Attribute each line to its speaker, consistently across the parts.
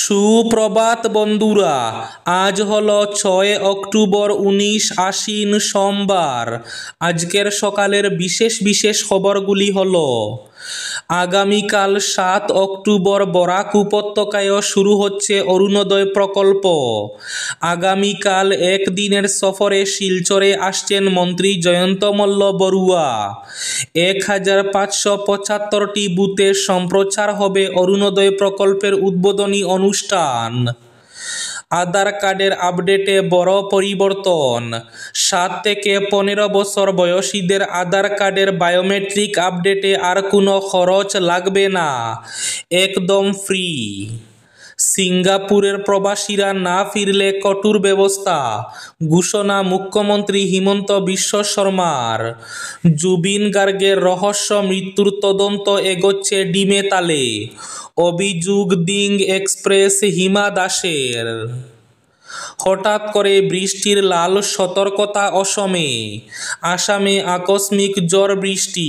Speaker 1: সুপ্রভাত বন্ধুরা, আজ হলো ৬ অক্টোবর ১৯ আশ্বিন সোমবার। আজকের সকালের বিশেষ বিশেষ খবরগুলি হলো, আগামীকাল ৭ অক্টোবর বরাক উপত্যকায় শুরু হচ্ছে অরুণোদয় প্রকল্প। আগামীকাল একদিনের সফরে শিলচরে আসছেন মন্ত্রী জয়ন্ত মল্ল বড়ুয়া। ১৫৭৫টি বুথে সম্প্রচার হবে অরুণোদয় প্রকল্পের উদ্বোধনী অনুষ্ঠান। আধার কার্ডের আপডেটে বড় পরিবর্তন। ৭ থেকে ১৫ বছর বয়সীদের আধার কার্ডের বায়োমেট্রিক আপডেটে আর কোনো খরচ লাগবে না, একদম ফ্রি। সিঙ্গাপুরের প্রবাসীরা না ফিরলে কঠোর ব্যবস্থা, ঘোষণা মুখ্যমন্ত্রী হিমন্ত বিশ্ব শর্মার। জুবিন গার্গের রহস্য মৃত্যুর তদন্ত এগোচ্ছে ডিমে তালে, অভিযোগ দিং এক্সপ্রেস হিমা দাসের। হঠাৎ করে বৃষ্টির লাল সতর্কতা অসমে। আসামে আকস্মিক ঝড় বৃষ্টি,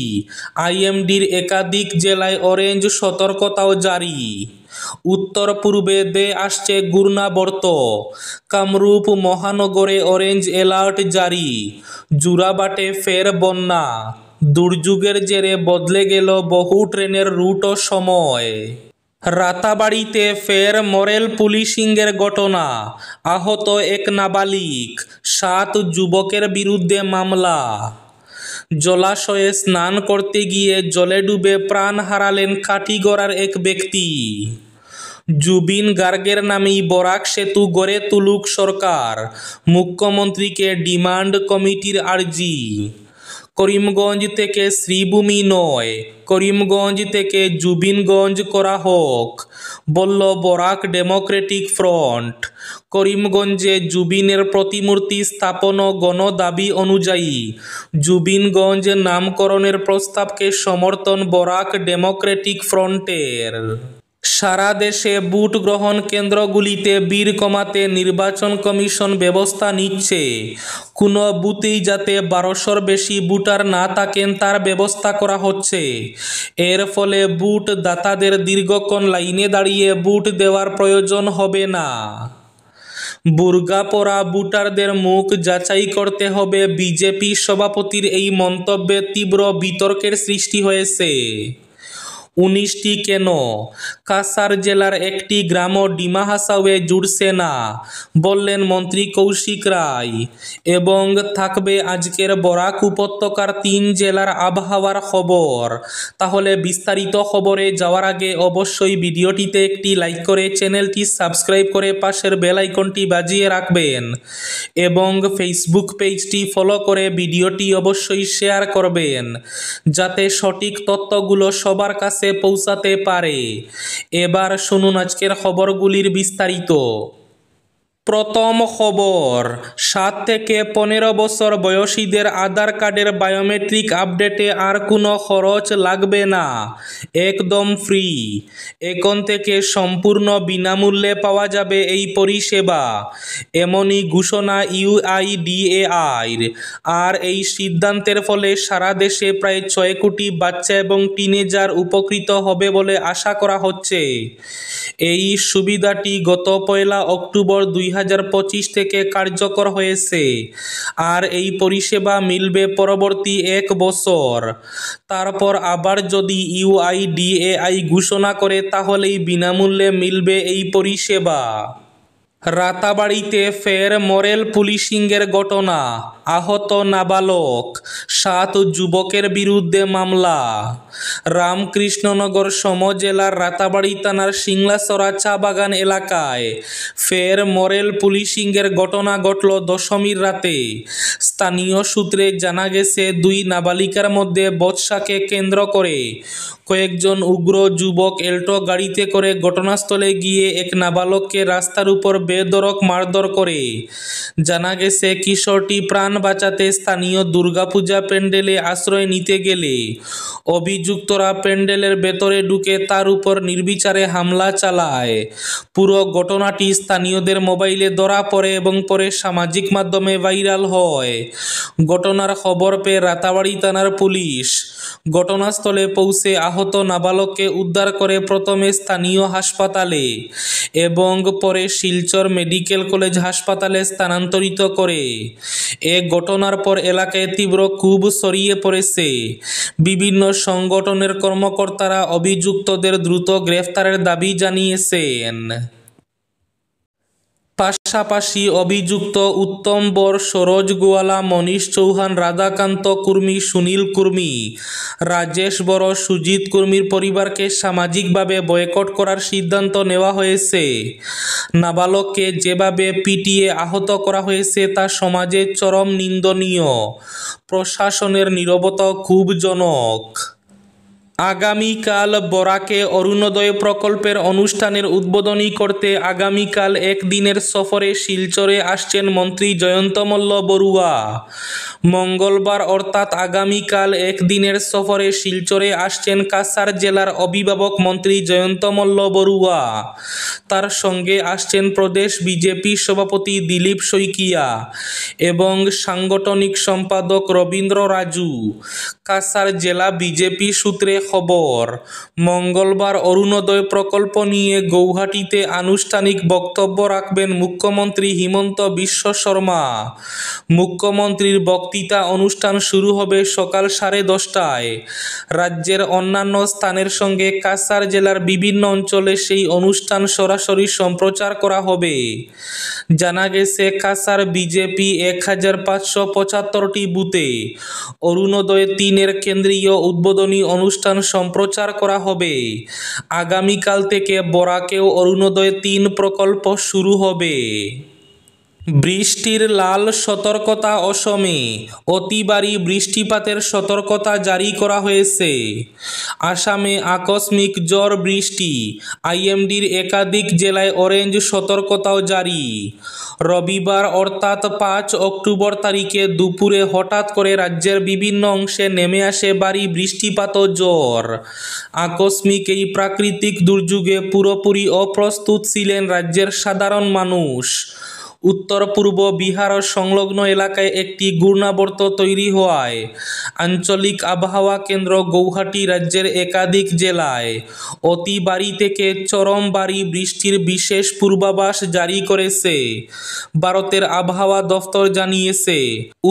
Speaker 1: আইএমডির একাধিক জেলায় অরেঞ্জ সতর্কতাও জারি। উত্তর পূর্বে ধেয়ে আসছে ঘূর্ণাবর্ত, কামরূপ মহানগরে অরেঞ্জ অ্যালার্ট জারি। জোড়াবাটে ফের বন্যা, দুর্যোগের জেরে বদলে গেল বহু ট্রেনের রুট ও সময়। রাতাবাড়িতে ফের মরেল পুলিশিংয়ের ঘটনা, আহত এক নাবালিক, ৭ যুবকের বিরুদ্ধে মামলা। জলাশয়ে স্নান করতে গিয়ে জলে ডুবে প্রাণ হারালেন কাটিগড়ার এক ব্যক্তি। জুবিন গার্গের নামেই বরাক সেতু গড়ে তুলুক সরকার, মুখ্যমন্ত্রীকে ডিমান্ড কমিটির আর্জি। করিমগঞ্জ থেকে শ্রীভূমি নয়, করিমগঞ্জ থেকে জুবিনগঞ্জ করা হোক, বলল বরাক ডেমোক্রেটিক ফ্রন্ট। করিমগঞ্জে জুবিনের প্রতিমূর্তি স্থাপন ও গণদাবি অনুযায়ী জুবিনগঞ্জ নামকরণের প্রস্তাবকে সমর্থন বরাক ডেমোক্রেটিক ফ্রন্টের। সারা দেশে ভোট গ্রহণ কেন্দ্রগুলিতে ভিড় কমাতে নির্বাচন কমিশন ব্যবস্থা নিচ্ছে। কোনো বুথেই যাতে ১২০০-র বেশি ভোটার না থাকেন তার ব্যবস্থা করা হচ্ছে। এর ফলে ভোট দাতাদের দীর্ঘক্ষণ লাইনে দাঁড়িয়ে ভোট দেওয়ার প্রয়োজন হবে না। বুরকা পরা ভোটারদের মুখ যাচাই করতে হবে, বিজেপি সভাপতির এই মন্তব্যে তীব্র বিতর্কের সৃষ্টি হয়েছে। ১৯টি কেন? কাছাড় জেলার একটি গ্রামও ডিমা হাসাওয়ে জুড়ছে না, বললেন মন্ত্রী কৌশিক রায়। এবং থাকবে আজকের বরাক উপত্যকার ৩ জেলার আবহাওয়ার খবর। তাহলে বিস্তারিত খবরে যাওয়ার আগে অবশ্যই ভিডিওটিতে একটি লাইক করে চ্যানেলটি সাবস্ক্রাইব করে পাশের বেল আইকনটি বাজিয়ে রাখবেন এবং ফেসবুক পেজটি ফলো করে ভিডিওটি অবশ্যই শেয়ার করবেন, যাতে সঠিক তথ্যগুলো সবার কাছে পৌঁছাতে পারে। এবার শুনুন আজকের খবরগুলির বিস্তারিত। প্রথম খবর, ৭ থেকে ১৫ বছর বয়সীদের আধার কার্ডের বায়োমেট্রিক আপডেটে আর কোনো খরচ লাগবে না, একদম ফ্রি। এখন থেকে সম্পূর্ণ বিনামূল্যে পাওয়া যাবে এই পরিষেবা, এমনই ঘোষণা ইউআইডিএআইর। আর এই সিদ্ধান্তের ফলে সারা দেশে প্রায় ৬ কোটি বাচ্চা এবং টিনেজার উপকৃত হবে বলে আশা করা হচ্ছে। এই সুবিধাটি গত ১ অক্টোবর ২০২৫ থেকে কার্যকর হয়েছে। আর এই পরিষেবা মিলবে পরবর্তী ১ বছর। তারপর আবার যদি ইউআইডিএআই ঘোষণা করে তাহলেই বিনামূল্যে মিলবে এই পরিষেবা। রাতাবাড়িতে ফের মরেল পুলিশিংয়ের ঘটনা, আহত নাবালক, ৭ যুবকের বিরুদ্ধে মামলা। রামকৃষ্ণনগর সমজেলার রাতাবাড়ি থানার সিংলাসরা চা বাগান এলাকায় ফের মরেল পুলিশিংয়ের ঘটনা ঘটল দশমীর রাতে। স্থানীয় সূত্রে জানা গেছে, ২ নাবালিকার মধ্যে বচসাকে কেন্দ্র করে কয়েকজন উগ্র যুবক এল্টো গাড়িতে করে ঘটনাস্থলে গিয়ে এক নাবালককে রাস্তার উপর বেধড়ক মারধর করে। জানা গেছে কিশোরটি প্রাণ বাঁচাতে স্থানীয় দুর্গাপূজা প্যান্ডেলে আশ্রয় নিতে গেলে অভিযুক্তরা প্যান্ডেলের ভেতরে ঢুকে তার উপর নির্বিচারে হামলা চালায়। পুরো ঘটনাটি স্থানীয়দের মোবাইলে ধরা পড়ে এবং পরে সামাজিক মাধ্যমে ভাইরাল হয়। ঘটনার খবর পেয়ে রাতাবাড়ী থানার পুলিশ ঘটনাস্থলে পৌঁছে আহত নাবালককে উদ্ধার করে প্রথমে স্থানীয় হাসপাতালে এবং পরে শিলচর মেডিকেল কলেজ হাসপাতালে স্থানান্তরিত করে। এ ঘটনার পর এলাকায় তীব্র ক্ষোভ ছড়িয়ে পড়েছে। বিভিন্ন সংগঠনের কর্মকর্তারা অভিযুক্তদের দ্রুত গ্রেফতারের দাবি জানিয়েছেন। পাশাপাশি অভিযুক্ত উত্তম বর, সরোজ গোয়ালা, মনীষ চৌহান, রাধাকান্ত কুর্মী, সুনীল কুর্মী, রাজেশ বড়, সুজিত কুর্মীর পরিবারকে সামাজিকভাবে বয়কট করার সিদ্ধান্ত নেওয়া হয়েছে। নাবালককে যেভাবে পিটিয়ে আহত করা হয়েছে তা সমাজে চরম নিন্দনীয়। প্রশাসনের নীরবতা ক্ষোভজনক। আগামীকাল বরাকে অরুণোদয় প্রকল্পের অনুষ্ঠানের উদ্বোধনী করতে আগামীকাল একদিনের সফরে শিলচরে আসছেন মন্ত্রী জয়ন্ত মল্ল বড়ুয়া। মঙ্গলবার অর্থাৎ আগামীকাল একদিনের সফরে শিলচরে আসছেন কাছাড় জেলার অভিভাবক মন্ত্রী জয়ন্ত মল্ল বড়ুয়া। তার সঙ্গে আসছেন প্রদেশ বিজেপি সভাপতি দিলীপ শইকিয়া এবং সাংগঠনিক সম্পাদক রবীন্দ্র রাজু। কাছাড় জেলা বিজেপি সূত্রে খবর, মঙ্গলবার অরুণোদয় প্রকল্প নিয়ে গৌহাটিতে আনুষ্ঠানিক বক্তব্য রাখবেন মুখ্যমন্ত্রী হিমন্ত বিশ্ব শর্মা। মুখ্যমন্ত্রীর বক্তৃতা অনুষ্ঠান শুরু হবে সকাল 10:30টায়। রাজ্যের অন্যান্য স্থানের সঙ্গে কাছাড় জেলার বিভিন্ন অঞ্চলে সেই অনুষ্ঠান সরাসরি সম্প্রচার করা হবে। জানা গেছে কাছাড় বিজেপি 1575টি বুথে অরুণোদয় 3-এর কেন্দ্রীয় উদ্বোধনী অনুষ্ঠান সম্প্রচার করা হবে। আগামীকাল থেকে বরাকেও অরুণোদয় 3 প্রকল্প শুরু হবে। বৃষ্টির লাল সতর্কতা অসমে, অতি ভারী বৃষ্টিপাতের সতর্কতা জারি করা হয়েছে। আসামে আকস্মিক ঝড় বৃষ্টি, আইএমডির একাধিক জেলায় অরেঞ্জ সতর্কতাও জারি। রবিবার অর্থাৎ 5 অক্টোবর তারিখে দুপুরে হঠাৎ করে রাজ্যের বিভিন্ন অংশে নেমে আসে ভারী বৃষ্টিপাত ও ঝড়। আকস্মিক এই প্রাকৃতিক দুর্যোগে পুরোপুরি অপ্রস্তুত ছিলেন রাজ্যের সাধারণ মানুষ। উত্তর পূর্ব বিহার ও সংলগ্ন এলাকায় একটি ঘূর্ণাবর্ত তৈরি হওয়ায় আঞ্চলিক আবহাওয়া কেন্দ্র গৌহাটি রাজ্যের একাধিক জেলায় অতি ভারী থেকে চরম ভারী বৃষ্টির বিশেষ পূর্বাভাস জারি করেছে। ভারতের আবহাওয়া দফতর জানিয়েছে,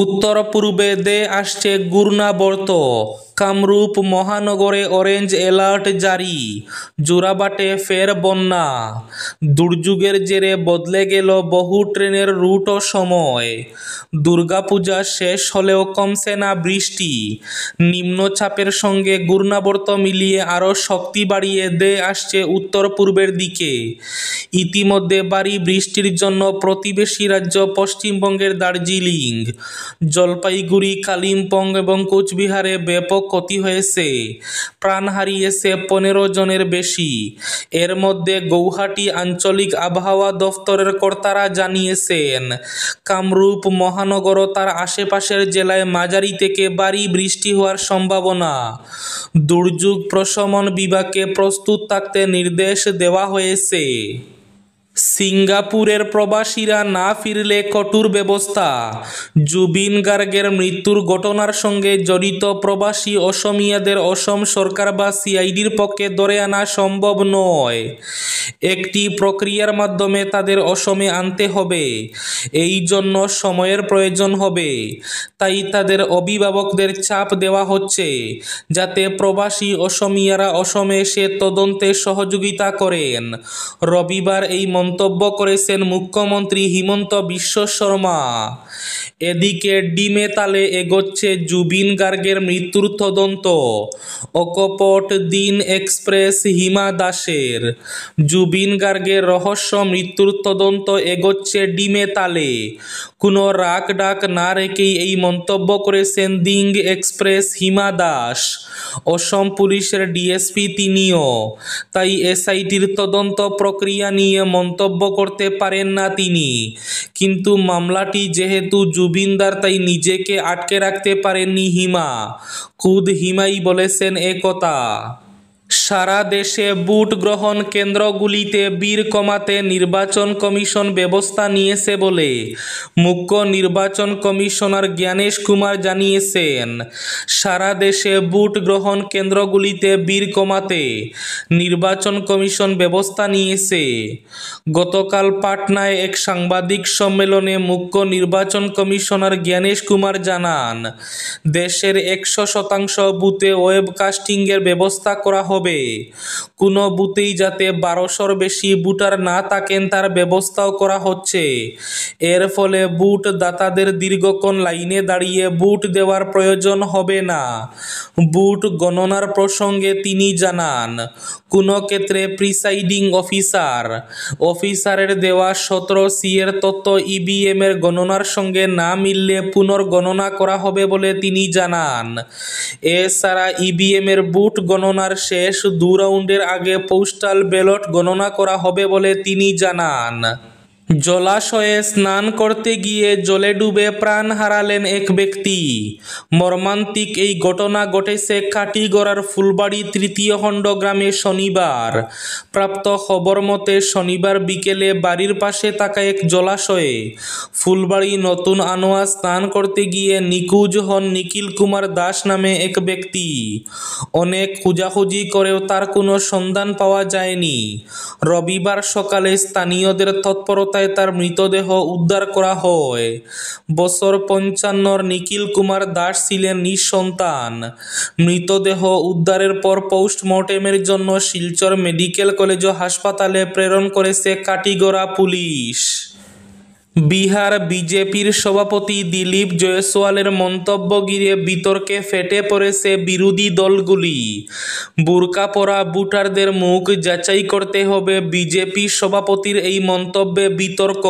Speaker 1: উত্তর পূর্বে দে আসছে ঘূর্ণাবর্ত। কামরূপ মহানগরে অরেঞ্জ অ্যালার্ট জারি। জোড়াবাটে ফের বন্যা। দুর্যোগের জেরে বদলে গেল বহু ট্রেনের রুট ও সময়। দুর্গাপূজা শেষ হলেও কমছে না বৃষ্টি। নিম্নচাপের সঙ্গে ঘূর্ণাবর্ত মিলিয়ে আরও শক্তি বাড়িয়ে দে আসছে উত্তর পূর্বের দিকে। ইতিমধ্যে ভারী বৃষ্টির জন্য প্রতিবেশী রাজ্য পশ্চিমবঙ্গের দার্জিলিং, জলপাইগুড়ি, কালিম্পং এবং কোচবিহারে ব্যাপক ক্ষতি হয়েছে। প্রাণ হারিয়েছে 15 জনের বেশি। এর মধ্যে গৌহাটি আঞ্চলিক আবহাওয়া দফতরের কর্তারা জানিয়েছেন, কামরূপ মহানগর ও তার আশেপাশের জেলায় মাঝারি থেকে ভারী বৃষ্টি হওয়ার সম্ভাবনা। দুর্যোগ প্রশমন বিভাগকে প্রস্তুত থাকতে নির্দেশ দেওয়া হয়েছে। সিঙ্গাপুরের প্রবাসীরা না ফিরলে কঠোর ব্যবস্থা। জুবিন গার্গের মৃত্যুর ঘটনার সঙ্গে জড়িত প্রবাসী অসমিয়াদের অসম সরকার বা সিআইডির পক্ষে ধরে আনা সম্ভব নয়। একটি প্রক্রিয়ার মাধ্যমে তাদের অসমে আনতে হবে। এই জন্য সময়ের প্রয়োজন হবে। তাই তাদের অভিভাবকদের চাপ দেওয়া হচ্ছে যাতে প্রবাসী অসমিয়ারা অসমে এসে তদন্তে সহযোগিতা করেন। রবিবার এই মন্তব্য করেছেন মুখ্যমন্ত্রী হিমন্ত বিশ্ব শর্মা। এদিকে ডিমে তালে এগোচ্ছে জুবিন গার্গের মৃত্যুর তদন্ত। অকপট দিন এক্সপ্রেস হিমা দাসের। জুবিন গার্গের রহস্য মৃত্যুর তদন্ত এগোচ্ছে ডিমে তালে। কোনো রাগ ডাক না রেখেই এই মন্তব্য করেছেন দিং এক্সপ্রেস হিমা দাস। অসম পুলিশের ডিএসপি তিনিও। তাই এসআইটির তদন্ত প্রক্রিয়া নিয়ে মন্তব্য মন্তব্য করতে পারেন না তিনি। কিন্তু মামলাটি যেহেতু জুবিনদার, তাই নিজেকে আটকে রাখতে পারেননি হিমা। খুদ হিমাই বলেছেন একথা। সারা দেশে ভোট গ্রহণ কেন্দ্রগুলিতে ভিড় কমাতে নির্বাচন কমিশন ব্যবস্থা নিয়েছে বলে মুখ্য নির্বাচন কমিশনার জ্ঞানেশ কুমার জানিয়েছেন। সারা দেশে ভোট গ্রহণ কেন্দ্রগুলিতে ভিড় কমাতে নির্বাচন কমিশন ব্যবস্থা নিয়েছে। গতকাল পাটনায় এক সাংবাদিক সম্মেলনে মুখ্য নির্বাচন কমিশনার জ্ঞানেশ কুমার জানান, দেশের 100% বুথে ওয়েবকাস্টিংয়ের ব্যবস্থা করা হবে। কোনো বুথেই যাতে 1200-র বেশি ভোটার না থাকেন তার ব্যবস্থাও করা হচ্ছে। এর ফলে ভোট দাতাদের দীর্ঘক্ষণ লাইনে দাঁড়িয়ে ভোট দেওয়ার প্রয়োজন হবে না। ভোট গণনার প্রসঙ্গে তিনি জানান, কোনো ক্ষেত্রে প্রিসাইডিং অফিসারের দেওয়া 17C এর তথ্য ইভিএম এর গণনার সঙ্গে না মিললে পুনর্গণনা করা হবে বলে তিনি জানান। এছাড়া ইভিএম এর ভোট গণনার শেষ 2 রাউন্ডের আগে পোস্টাল ব্যালট গণনা করা হবে বলে তিনি জানান। জলাশয়ে স্নান করতে গিয়ে জলে ডুবে প্রাণ হারালেন এক ব্যক্তি। মর্মান্তিক এই ঘটনা ঘটেছে কাটিগড়ার ফুলবাড়ি তৃতীয় খণ্ড গ্রামে শনিবার। প্রাপ্ত খবর মতে শনিবার বিকেলে বাড়ির পাশে থাকা এক জলাশয়ে ফুলবাড়ি নতুন আনোয়া স্নান করতে গিয়ে নিখোঁজ হন নিখিল কুমার দাস নামে এক ব্যক্তি। অনেক খোঁজাখুঁজি করেও তার কোনো সন্ধান পাওয়া যায়নি। রবিবার সকালে স্থানীয়দের তৎপরতায় তার মৃতদেহ উদ্ধার করা হয়। বছর 55-র নিখিল কুমার দাস ছিলেন নিঃসন্তান। মৃতদেহ উদ্ধারের পর পোস্টমর্টেমের জন্য শিলচর মেডিকেল কলেজ ও হাসপাতালে প্রেরণ করেছে কাটিগড়া পুলিশ। বিহার বিজেপির সভাপতি দিলীপ জয়সওয়ালের মন্তব্য ঘিরে বিতর্কে ফেটে পড়েছে বিরোধী দলগুলি। বুরকা পরা ভোটারদের মুখ যাচাই করতে হবে, বিজেপি সভাপতির এই মন্তব্যে বিতর্ক।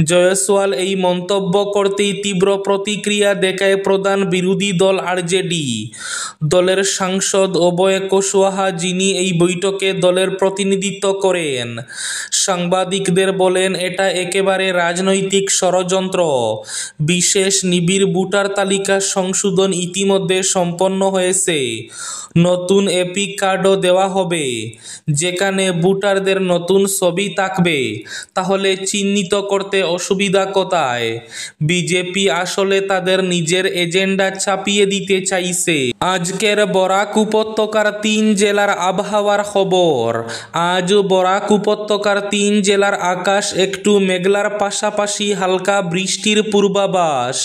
Speaker 1: জয়সওয়াল এই মন্তব্য করতেই তীব্র প্রতিক্রিয়া দেখায় প্রধান বিরোধী দল আরজেডি। দলের সাংসদ অভয় কুশওয়াহা, যিনি এই বৈঠকে দলের প্রতিনিধিত্ব করেন, সাংবাদিকদের বলেন, এটা একেবারে রাজনৈতিক ষড়যন্ত্র। বিশেষ নিবিড় ভোটার তালিকা সংশোধন ইতিমধ্যে সম্পন্ন হয়েছে। নতুন এপিক কার্ডও দেওয়া হবে, যেখানে ভোটারদের নতুন ছবি থাকবে। তাহলে চিহ্নিত করতে অসুবিধা কোথায়? বিজেপি আসলে তাদের নিজের এজেন্ডা চাপিয়ে দিতে চাইছে। আজকের বরাক উপত্যকার 3 জেলার আবহাওয়ার খবর। আজ বরাক উপত্যকার 3 জেলার আকাশ একটু মেঘলার পাশাপাশি হালকা বৃষ্টির পূর্বাভাস।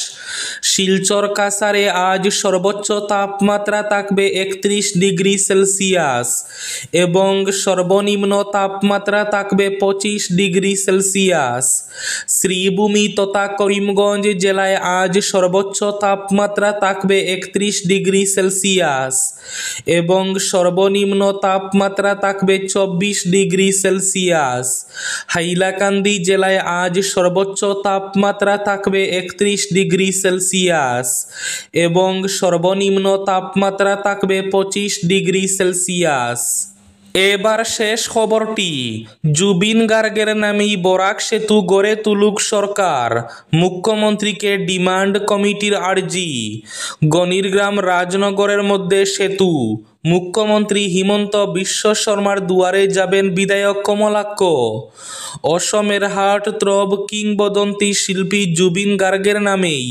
Speaker 1: শিলচর কাছাড়ে আজ সর্বোচ্চ তাপমাত্রা থাকবে 31 ডিগ্রি সেলসিয়াস এবং সর্বনিম্ন তাপমাত্রা থাকবে 25 ডিগ্রি সেলসিয়াস। শ্রীভূমি তথা করিমগঞ্জ জেলায় আজ সর্বোচ্চ তাপমাত্রা থাকবে 31 ডিগ্রি সেলসিয়াস এবং সর্বনিম্ন তাপমাত্রা থাকবে 24 ডিগ্রি সেলসিয়াস। হাইলাকান্দি জেলায় আজ সর্বোচ্চ তাপমাত্রা থাকবে 31 ডিগ্রি সেলসিয়াস এবং সর্বনিম্ন তাপমাত্রা থাকবে 25 ডিগ্রি সেলসিয়াস। এবার শেষ খবরটি। জুবিন গার্গের নামেই বরাক সেতু গড়ে তুলুক সরকার, মুখ্যমন্ত্রীকে ডিমান্ড কমিটির আর্জি। গণিরগ্রাম রাজনগরের মধ্যে সেতু। মুখ্যমন্ত্রী হিমন্ত বিশ্ব শর্মার দুয়ারে যাবেন বিধায়ক কমলাক্ষ। অসমের হার্ট থ্রব কিংবদন্তি শিল্পী জুবিন গার্গের নামেই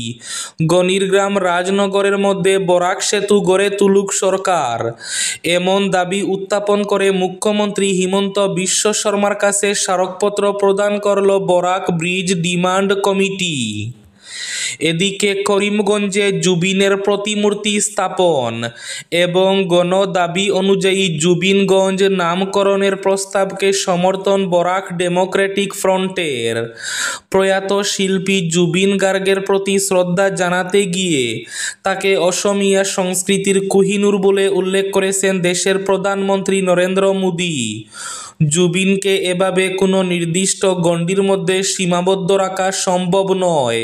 Speaker 1: গণিরগ্রাম রাজনগরের মধ্যে বরাক সেতু গড়ে তুলুক সরকার, এমন দাবি উত্থাপন করে মুখ্যমন্ত্রী হিমন্ত বিশ্ব শর্মার কাছে স্মারকপত্র প্রদান করল বরাক ব্রিজ ডিমান্ড কমিটি। এদিকে করিমগঞ্জে জুবিনের প্রতিমূর্তি স্থাপন এবং গণদাবি অনুযায়ী জুবিনগঞ্জ নামকরণের প্রস্তাবকে সমর্থন বরাক ডেমোক্রেটিক ফ্রন্টের। প্রয়াত শিল্পী জুবিন গার্গের প্রতি শ্রদ্ধা জানাতে গিয়ে তাকে অসমীয়া সংস্কৃতির কোহিনূর বলে উল্লেখ করেছেন দেশের প্রধানমন্ত্রী নরেন্দ্র মোদী। জুবিনকে এভাবে কোনো নির্দিষ্ট গণ্ডির মধ্যে সীমাবদ্ধ রাখা সম্ভব নয়।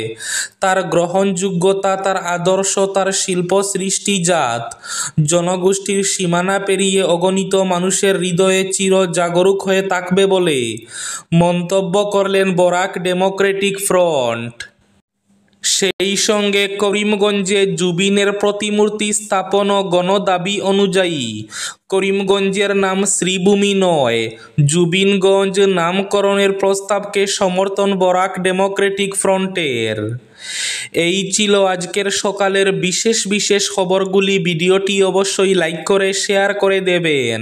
Speaker 1: তার গ্রহণযোগ্যতা, তার আদর্শ, তার শিল্প সৃষ্টিজাত জনগোষ্ঠীর সীমানা পেরিয়ে অগণিত মানুষের হৃদয়ে চির জাগরুক হয়ে থাকবে বলে মন্তব্য করলেন বরাক ডেমোক্রেটিক ফ্রন্ট। সেই সঙ্গে করিমগঞ্জে জুবিনের প্রতিমূর্তি স্থাপন ও গণদাবি অনুযায়ী করিমগঞ্জের নাম শ্রীভূমি নয়, জুবিনগঞ্জ নামকরণের প্রস্তাবকে সমর্থন বরাক ডেমোক্রেটিক ফ্রন্টের। এই ছিল আজকের সকালের বিশেষ খবরগুলি। ভিডিওটি অবশ্যই লাইক করে শেয়ার করে দেবেন।